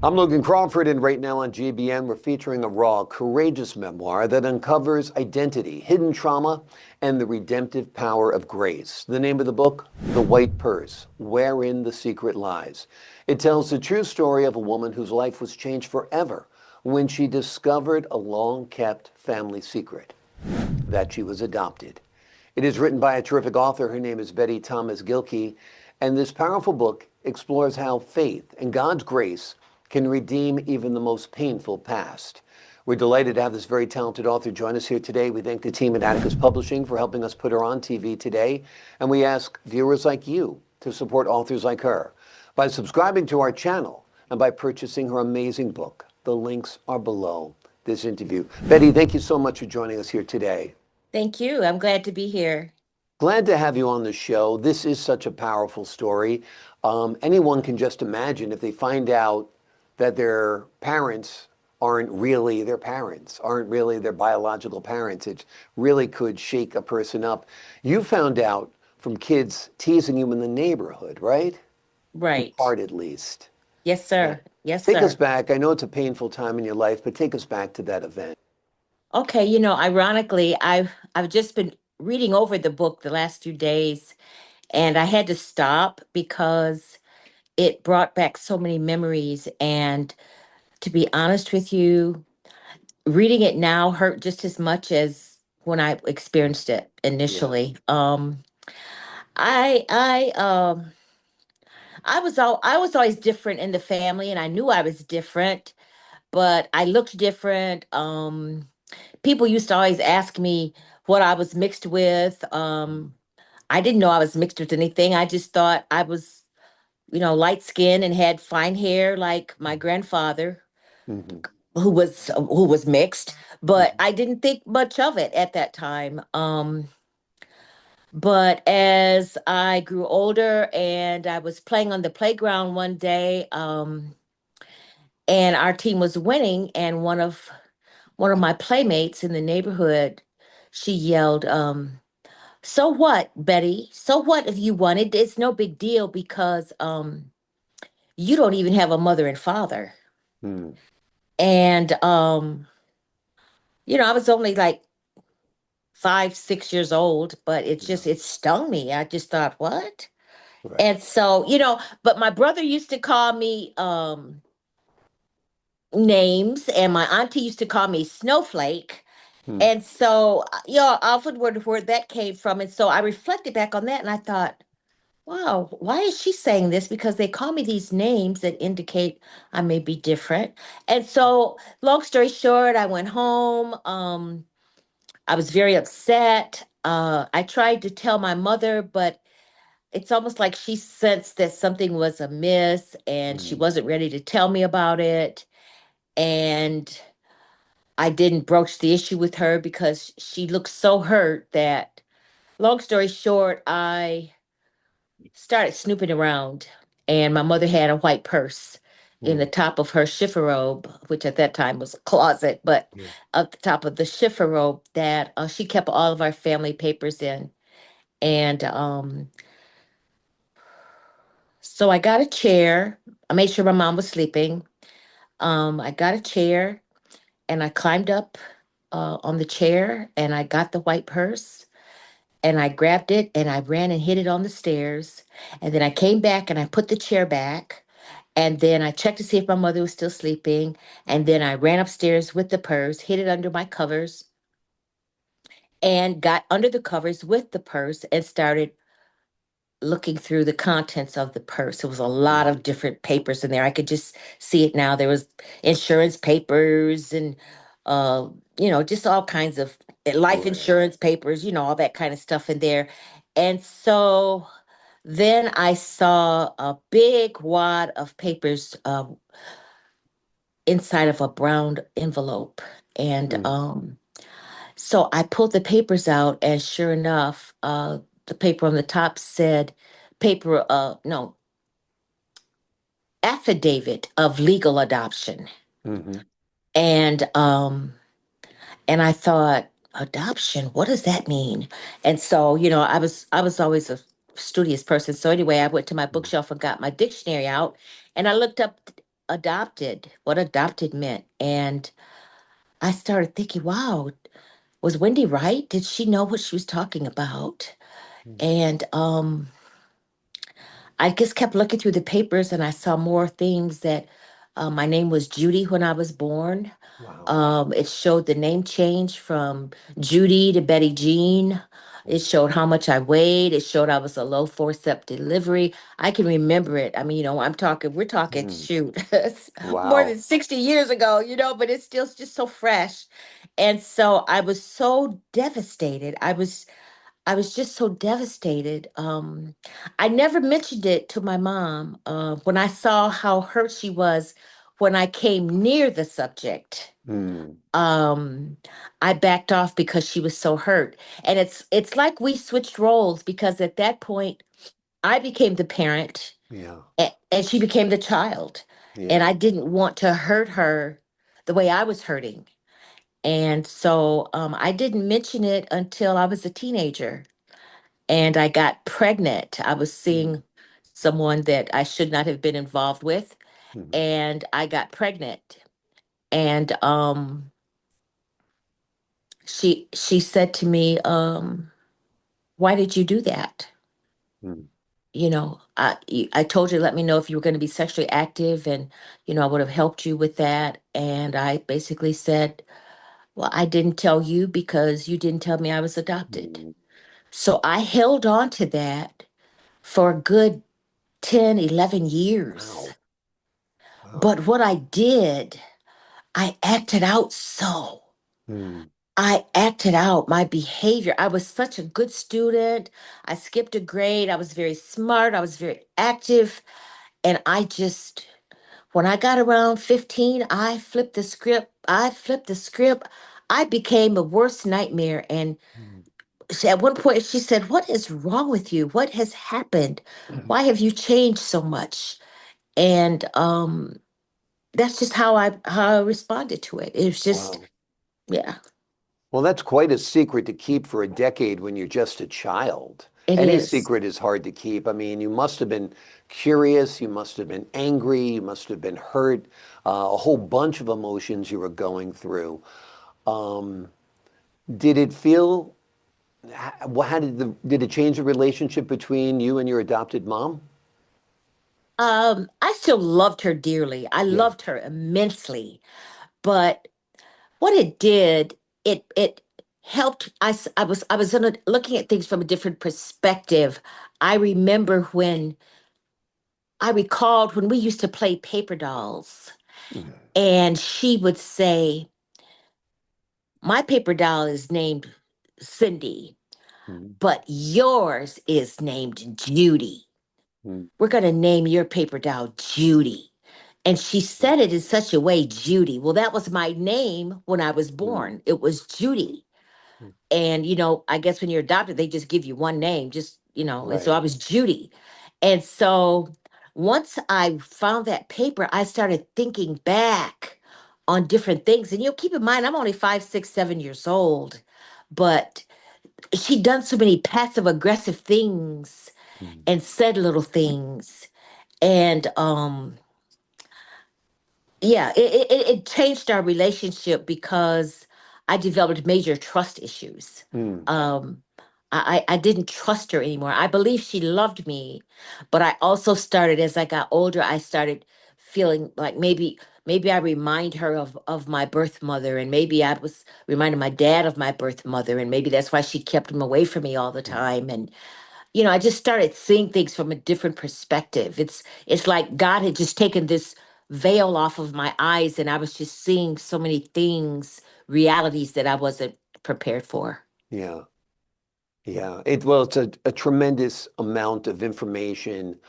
I'm Logan Crawford, and right now on GBN, we're featuring a raw, courageous memoir that uncovers identity, hidden trauma, and the redemptive power of grace. The name of the book, The White Purse, Wherein the Secret Lies. It tells the true story of a woman whose life was changed forever when she discovered a long-kept family secret, that she was adopted. It is written by a terrific author. Her name is Bettye Thomas-Gilkey, and this powerful book explores how faith and God's grace can redeem even the most painful past. We're delighted to have this very talented author join us here today. We thank the team at Atticus Publishing for helping us put her on TV today, and we ask viewers like you to support authors like her by subscribing to our channel and by purchasing her amazing book. The links are below this interview. Bettye, thank you so much for joining us here today. Thank you. I'm glad to be here. Glad to have you on the show. This is such a powerful story. Anyone can just imagine if they find out that their parents aren't really their parents, aren't really their biological parents. It really could shake a person up. You found out from kids teasing you in the neighborhood, right? In Right. part, at least. Yes, Yeah. sir. Yes, Take us sir. back. I know it's a painful time in your life, but take us back to that event. Okay, ironically, I've just been reading over the book the last few days, and I had to stop because it brought back so many memories. And to be honest with you, reading it now hurt just as much as when I experienced it Yeah. initially. I I I was always different in the family, and I knew I was different, but I looked different. People used to always ask me what I was mixed with. I didn't know I was mixed with anything. I just thought I was, light skinned and had fine hair like my grandfather, Hmm. who was mixed. But Hmm. I didn't think much of it at that time. But as I grew older and I was playing on the playground one day, and our team was winning, and one of my playmates in the neighborhood, she yelled, "So what, Bettye? So what if you won it? It's no big deal because you don't even have a mother and father." Hmm. And I was only like 5, 6 years old, but Yeah. it stung me. I just thought, what? Right. And so, but my brother used to call me names, and my auntie used to call me Snowflake. Hmm. And so, I often wondered where that came from. And so I reflected back on that and I thought, wow, why is she saying this? Because they call me these names that indicate I may be different. And so, long story short, I went home. I was very upset. I tried to tell my mother, but it's almost like she sensed that something was amiss and she Hmm. wasn't ready to tell me about it. And I didn't broach the issue with her because she looked so hurt that, long story short, I started snooping around, and my mother had a white purse in the Hmm. top of her chifforobe, which at that time was a closet, but Yeah. at the top of the chifforobe that she kept all of our family papers in. And so I got a chair. I made sure my mom was sleeping. I got a chair and I climbed up on the chair and I got the white purse and I grabbed it and I ran and hid it on the stairs. And then I came back and I put the chair back. And then I checked to see if my mother was still sleeping. And then I ran upstairs with the purse, hid it under my covers, and got under the covers with the purse and started looking through the contents of the purse. There was a lot Hmm. of different papers in there. I could just see it now. There was insurance papers and uh, just all kinds of life Right. insurance papers, all that kind of stuff in there. And so then I saw a big wad of papers inside of a brown envelope. And Hmm. so I pulled the papers out, and sure enough, the paper on the top said, no, affidavit of legal adoption. Hmm. And I thought, adoption, what does that mean? And so, I was always a studious person. So anyway, I went to my bookshelf and got my dictionary out, and I looked up adopted, what adopted meant. And I started thinking, wow, was Wendy right? Did she know what she was talking about? Mm. And I just kept looking through the papers and I saw more things that my name was Judy when I was born. Wow. It showed the name change from Judy to Betty Jean. It Mm. showed how much I weighed. It showed I was a low forceps delivery. I can remember it. I mean, we're talking, Mm. shoot, more Wow. than 60 years ago, but it's still just so fresh. And so I was so devastated. I was just so devastated. I never mentioned it to my mom. When I saw how hurt she was when I came near the subject, Mm. um, I backed off because she was so hurt. And it's like we switched roles because at that point I became the parent Yeah. and she became the child. And Yeah. I didn't want to hurt her the way I was hurting. And so I didn't mention it until I was a teenager and I got pregnant. I was Mm. seeing someone that I should not have been involved with, Mhm. and I got pregnant. And she said to me, "Why did you do that?" Mm. I told you to let me know if you were going to be sexually active, and I would have helped you with that. And I basically said, "Well, I didn't tell you because you didn't tell me I was adopted." Mm. So I held on to that for a good 10, 11 years. Wow. Wow. But what I did, I acted out so. Mm. I acted out my behavior. I was such a good student. I skipped a grade. I was very smart. I was very active. And when I got around 15, I flipped the script. I flipped the script. I became a worst nightmare. And Mm. at one point, she said, "What is wrong with you? What has happened? Why have you changed so much?" And that's just how I responded to it. It was just, Wow. yeah, Well, that's quite a secret to keep for a decade when you're just a child. it Any is. secret is hard to keep. I mean, you must have been curious, you must have been angry, you must have been hurt, a whole bunch of emotions you were going through. Um, did it feel, how did it change the relationship between you and your adopted mom? I still loved her dearly. I Yeah. loved her immensely. But what it did, it helped. I was looking at things from a different perspective. I remember when I recalled when we used to play paper dolls, Mm. and she would say, "My paper doll is named Cindy, Mm. but yours is named Judy. Mm. We're going to name your paper doll Judy." And she said it in such a way, Judy. Well, that was my name when I was Mm. born. It was Judy. Mm. And, I guess when you're adopted, they just give you one name, and so I Right. was Judy. And so once I found that paper, I started thinking back on different things. And, keep in mind, I'm only 5, 6, 7 years old, but she'd done so many passive aggressive things Mm. and said little things. And yeah, it changed our relationship because I developed major trust issues. Mm. Um, I didn't trust her anymore. I believe she loved me, but I also started as I got older. I started feeling like maybe I remind her of my birth mother, and maybe I was reminding my dad of my birth mother, and maybe that's why she kept him away from me all the Mm. time. And I just started seeing things from a different perspective. It's like God had just taken this veil off of my eyes and I was just seeing so many things, realities that I wasn't prepared for. Yeah. Yeah, it's a tremendous amount of information,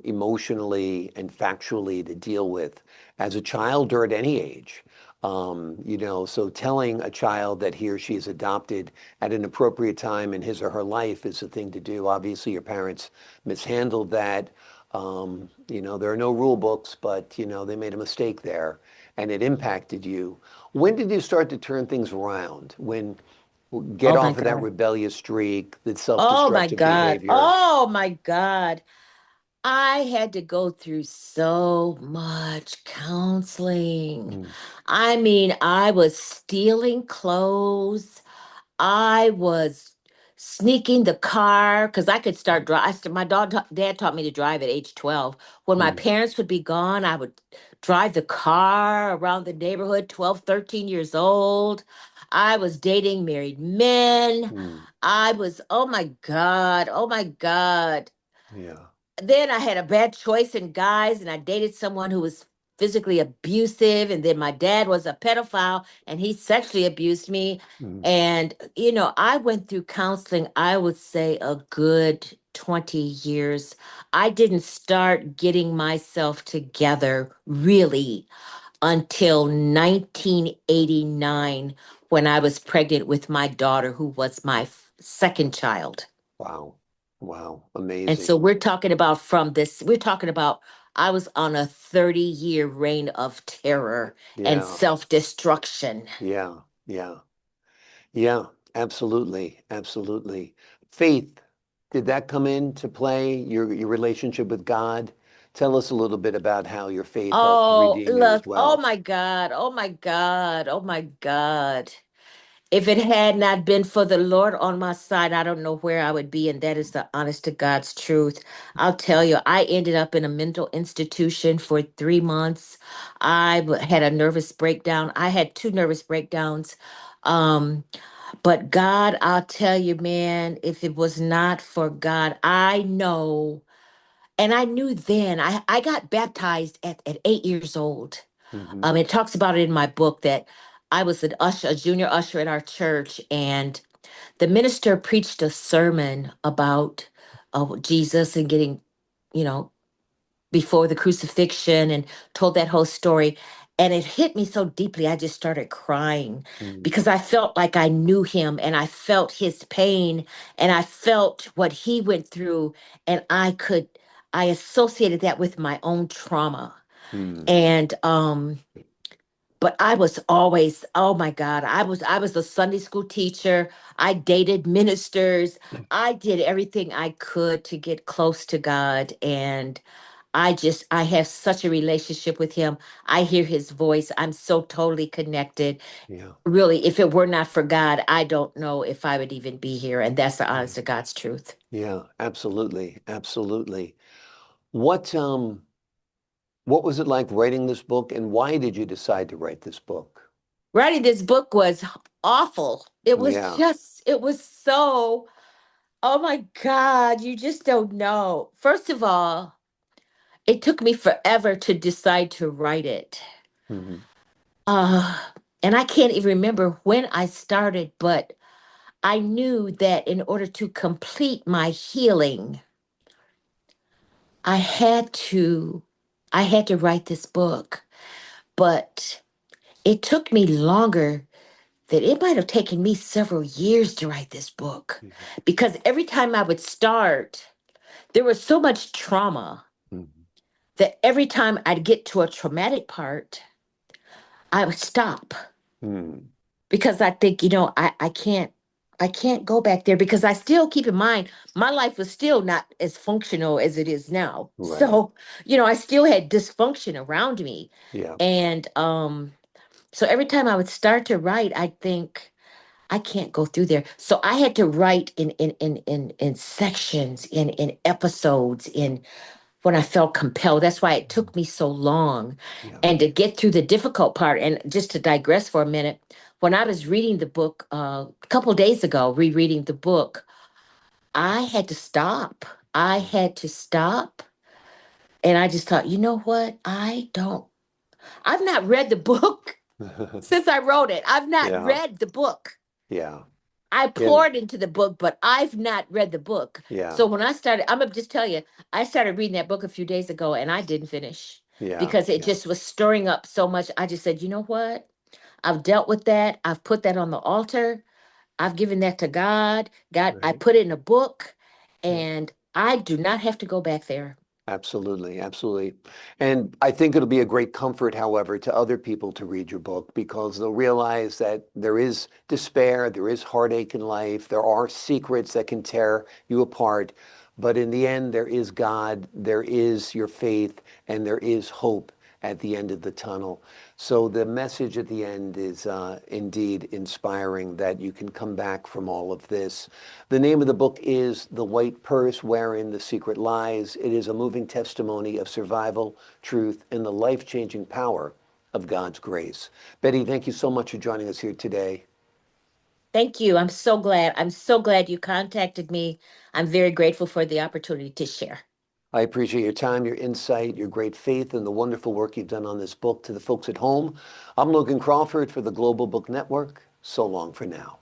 emotionally and factually to deal with as a child or at any age. So telling a child that he or she is adopted at an appropriate time in his or her life is the thing to do. Obviously, your parents mishandled that. There are no rule books, but they made a mistake there, and it impacted you. When did you start to turn things around? When get Oh my off of that God. rebellious streak, the Oh my self-destructive God. behavior? Oh my God. I had to go through so much counseling. Mm, I mean, I was stealing clothes. I was sneaking the car because I could start drive. My dad taught me to drive at age 12. When my mm, parents would be gone, I would drive the car around the neighborhood, 12, 13 years old. I was dating married men. mm. I was, oh my God, oh my God. Yeah. Then I had a bad choice in guys, and I dated someone who was physically abusive. And then my dad was a pedophile, and he sexually abused me. Mm, And, I went through counseling, I would say a good 20 years. I didn't start getting myself together really until 1989 when I was pregnant with my daughter, who was my second child. wow. Wow. And so Amazing. we're talking about from this, we're talking about I was on a 30-year reign of terror and Yeah. self-destruction. Yeah. Yeah. Yeah. Absolutely. Absolutely. Faith, did that come into play? Your relationship with God? Tell us a little bit about how your faith helped Oh, redeem you as look, oh well. my God, oh my God, oh my God. If it had not been for the Lord on my side, I don't know where I would be. And that is the honest to God's truth. I'll tell you, I ended up in a mental institution for 3 months. Had a nervous breakdown. I had two nervous breakdowns. Um, but God, I'll tell you, man, if it was not for God, I know. And I knew then, I got baptized at 8 years old. Hmm. It talks about it in my book that I was an usher, a junior usher at our church, and the minister preached a sermon about Jesus and getting, you know, before the crucifixion and told that whole story. And it hit me so deeply, I just started crying Mm, because I felt like I knew him and I felt his pain and I felt what he went through. And I associated that with my own trauma. mm, And, but I was always, oh my God, I was a Sunday school teacher. I dated ministers. I did everything I could to get close to God. And I have such a relationship with him. I hear his voice. I'm so totally connected. yeah. Really, if it were not for God, I don't know if I would even be here. And that's the Yeah. honest to God's truth. Yeah. Absolutely. Absolutely. What um what was it like writing this book, and why did you decide to write this book? Writing this book was awful. Yeah. It was so, oh my God, you just don't know. First of all, it took me forever to decide to write it. Hmm. Uh, and I can't even remember when I started, but I knew that in order to complete my healing, I had to I had to write this book. But it took me longer that it might have taken me several years to write this book Yeah. because every time I would start, there was so much trauma Hmm. that every time I'd get to a traumatic part, I would stop Hmm. because I think, I can't go back there because I still keep in mind my life was still not as functional as it is now. Right. So, I still had dysfunction around me. Yeah. And so every time I would start to write, I think I can't go through there. So I had to write in sections, in episodes, in when I felt compelled. That's why it Mhm. took me so long. Yeah. And to get through the difficult part, and just to digress for a minute, when I was reading the book a couple days ago, rereading the book, I had to stop. I had to stop. And I just thought, you know what? I've not read the book since I wrote it. I've not Yeah. read the book. Yeah. I Yeah. poured into the book, but I've not read the book. Yeah. So when I started, I'm gonna just tell you, I started reading that book a few days ago and I didn't finish Yeah. because it Yeah. just was stirring up so much. I just said, you know what? I've dealt with that. I've put that on the altar. I've given that to God. God, I Right. put it in a book Yeah. and I do not have to go back there. Absolutely, absolutely. And I think it'll be a great comfort, however, to other people to read your book because they'll realize that there is despair, there is heartache in life, there are secrets that can tear you apart, But in the end, there is God, there is your faith, and there is hope at the end of the tunnel. So the message at the end is indeed inspiring, that you can come back from all of this. The name of the book is The White Purse, Wherein the Secret Lies. It is a moving testimony of survival, truth, and the life-changing power of God's grace. Bettye, thank you so much for joining us here today. Thank you. I'm so glad. I'm so glad you contacted me. I'm very grateful for the opportunity to share. I appreciate your time, your insight, your great faith, and the wonderful work you've done on this book. To the folks at home, I'm Logan Crawford for the Global Book Network. So long for now.